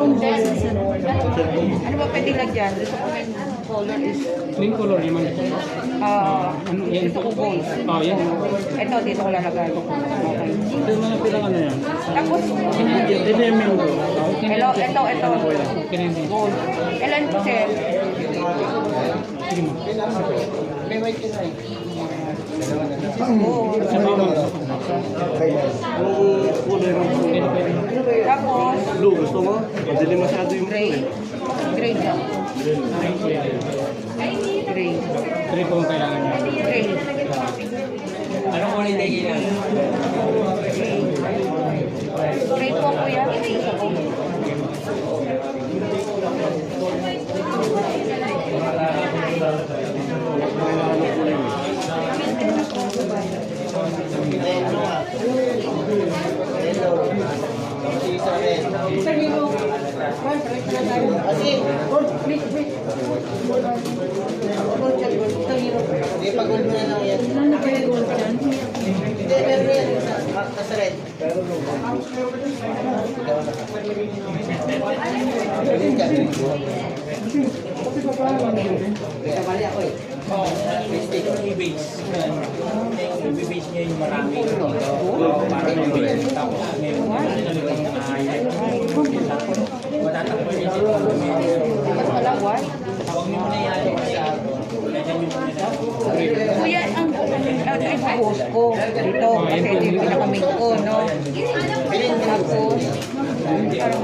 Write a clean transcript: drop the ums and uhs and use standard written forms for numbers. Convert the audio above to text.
Ano ba pwede lagyan? Gusto ko may color is... Green color naman ito. Ano yan? Gusto ko gold. Oh, yan. Ito, dito ko lalagay. Okay. Ito yung mga pilang ano yan. Tapos, Ito yung mango. ito. Okay na yun. Gold. Ilan po, sir? Sige mo. May white ka na eh. Gold. Sa mama. Tapos, Blue, gusto mo? Madilim masyado yung gray. Gray daw. Gray. Ito po ang kailangan niya. Gray. Anong kulay na ilan? Gray po, kuya. Gusto ko. Hindi, pag-gold mo na lang yan. Hindi, meron yan. Nasa red. Kamali ako eh. Mistake yung i-base. Yung i-base niya yung marami dito. Para yung base. Tapos ngayon, matatakbo niya siya. Mas pala, white. Huwag mo muna yan sa Kuya, ang ibuhos ko dito kasi ito yung pinaka-main ko, no? Tapos, parang